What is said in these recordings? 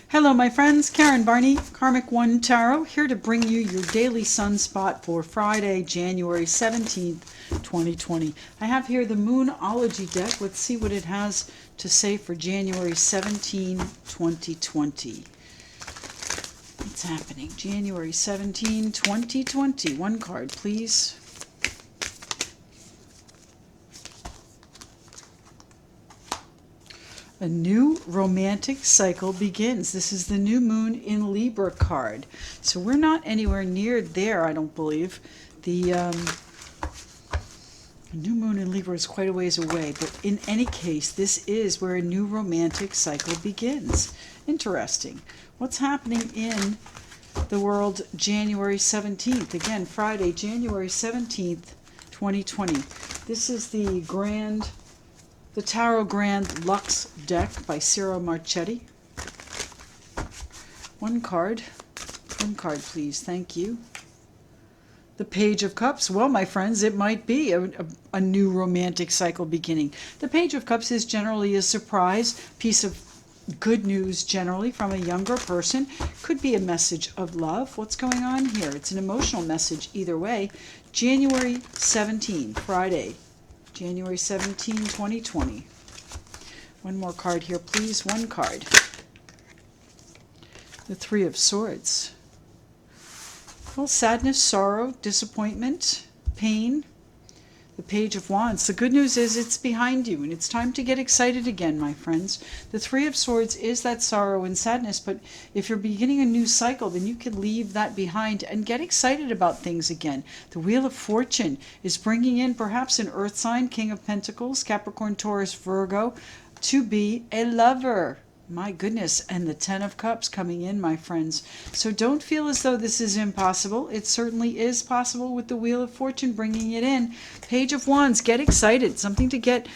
Hello, my friends. Karen Barney, Karmic One Tarot, here to bring you your daily sunspot for Friday, January 17th, 2020. I have here the Moonology deck. Let's see what it has to say for January 17, 2020. What's happening? January 17, 2020. One card, please. A new romantic cycle begins. This is the new moon in Libra card. So we're not anywhere near there, I don't believe. The new moon in Libra is quite a ways away. But in any case, this is where a new romantic cycle begins. Interesting. What's happening in the world January 17th? Again, Friday, January 17th, 2020. This is the Tarot Grand Lux deck by Ciro Marchetti. One card, please. Thank you. The Page of Cups. Well, my friends, it might be a new romantic cycle beginning. The Page of Cups is generally a surprise piece of good news, generally from a younger person. Could be a message of love. What's going on here? It's an emotional message either way. January 17, Friday. January 17, 2020. One more card here, please. One card. The Three of Swords. Well, sadness, sorrow, disappointment, pain. The Page of Wands. The good news is it's behind you, and it's time to get excited again, my friends. The Three of Swords is that sorrow and sadness, but if you're beginning a new cycle, then you can leave that behind and get excited about things again. The Wheel of Fortune is bringing in perhaps an earth sign, King of Pentacles, Capricorn, Taurus, Virgo, to be a lover. My goodness, and the Ten of Cups coming in, my friends. So don't feel as though this is impossible. It certainly is possible with the Wheel of Fortune bringing it in. Page of Wands, get excited. Something to get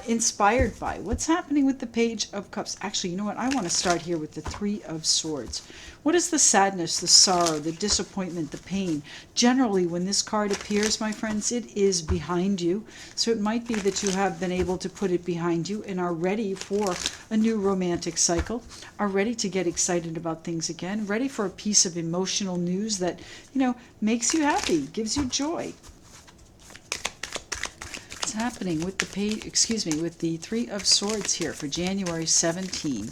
inspired by. What's happening with the Page of Cups? Actually, you know what? I want to start here with the Three of Swords. What is the sadness, the sorrow, the disappointment, the pain? Generally, when this card appears, my friends, it is behind you. So it might be that you have been able to put it behind you and are ready for a new romantic cycle, are ready to get excited about things again, ready for a piece of emotional news that, makes you happy, gives you joy. What's happening with with the Three of Swords here for January 17?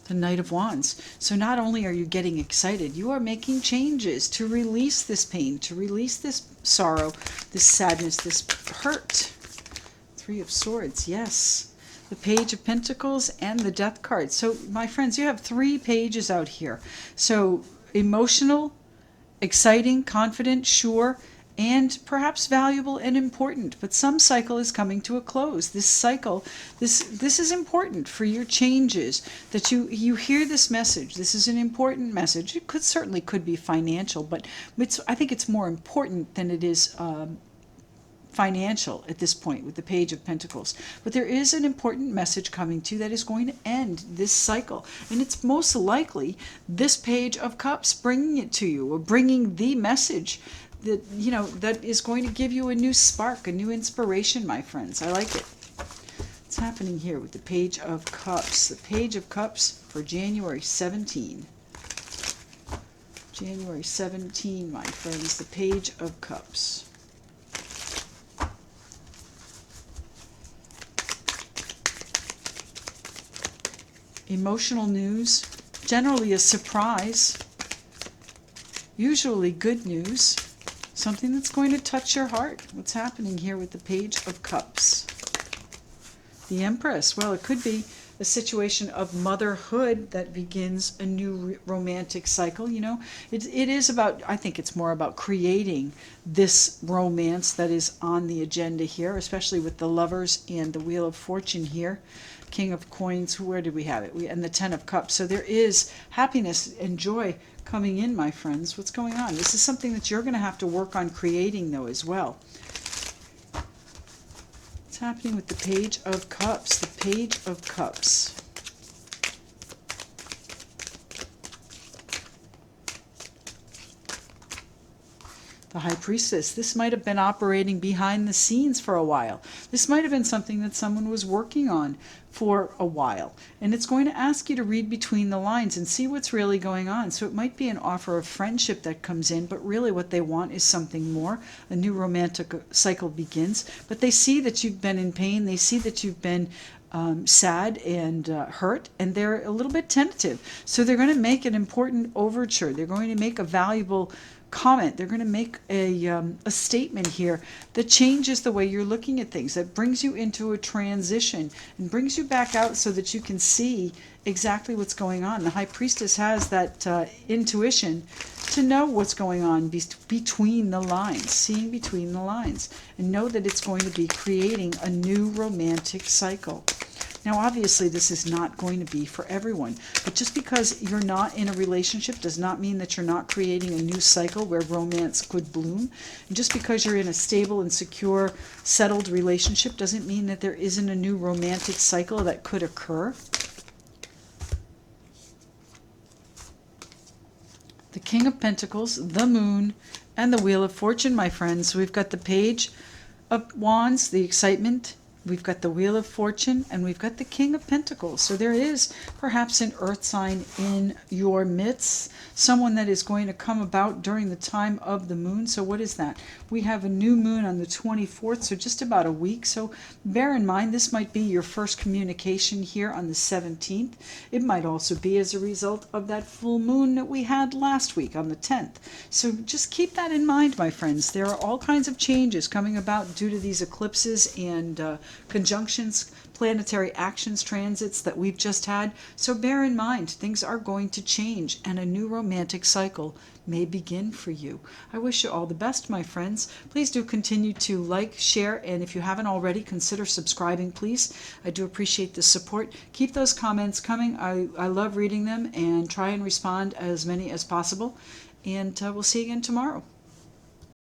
The Knight of Wands. So not only are you getting excited, you are making changes to release this pain, to release this sorrow, this sadness, this hurt. Three of Swords, yes. The Page of Pentacles and the Death card. So, my friends, you have three pages out here. So, emotional, exciting, confident, sure, and perhaps valuable and important. But some cycle is coming to a close. This cycle, this is important for your changes, that you hear this message. This is an important message. It certainly could be financial, but I think it's more important than it is financial at this point with the Page of Pentacles. But there is an important message coming to you that is going to end this cycle. And it's most likely this Page of Cups bringing it to you, or bringing the message that, that is going to give you a new spark, a new inspiration, my friends. I like it. What's happening here with the Page of Cups? The Page of Cups for January 17. January 17, my friends, the Page of Cups. Emotional news, generally a surprise, usually good news, something that's going to touch your heart. What's happening here with the Page of Cups? The Empress. Well, it could be a situation of motherhood that begins a new romantic cycle. It is about, I think it's more about creating this romance that is on the agenda here, especially with the Lovers and the Wheel of Fortune here. King of Coins, where did we have it? And the Ten of Cups. So there is happiness and joy coming in, my friends. What's going on? This is something that you're going to have to work on creating, though, as well. What's happening with the Page of Cups? The Page of Cups. The High Priestess. This might have been operating behind the scenes for a while. This might have been something that someone was working on for a while. And it's going to ask you to read between the lines and see what's really going on. So it might be an offer of friendship that comes in, but really what they want is something more. A new romantic cycle begins. But they see that you've been in pain. They see that you've been sad and hurt, and they're a little bit tentative. So they're going to make an important overture. They're going to make a valuable comment. They're going to make a statement here that changes the way you're looking at things, that brings you into a transition and brings you back out so that you can see exactly what's going on. The High Priestess has that intuition to know what's going on between the lines, seeing between the lines, and know that it's going to be creating a new romantic cycle. Now, obviously, this is not going to be for everyone, but just because you're not in a relationship does not mean that you're not creating a new cycle where romance could bloom. And just because you're in a stable and secure, settled relationship doesn't mean that there isn't a new romantic cycle that could occur. The King of Pentacles, the Moon, and the Wheel of Fortune, my friends. So we've got the Page of Wands, the excitement. We've got the Wheel of Fortune, and we've got the King of Pentacles. So there is perhaps an earth sign in your midst, someone that is going to come about during the time of the moon. So what is that? We have a new moon on the 24th, so just about a week. So bear in mind, this might be your first communication here on the 17th. It might also be as a result of that full moon that we had last week on the 10th. So just keep that in mind, my friends. There are all kinds of changes coming about due to these eclipses and conjunctions, planetary actions, transits that we've just had. So bear in mind, things are going to change and a new romantic cycle may begin for you. I wish you all the best, my friends. Please do continue to like, share, and if you haven't already, consider subscribing, please. I do appreciate the support. Keep those comments coming. I love reading them and try and respond as many as possible. And we'll see you again tomorrow.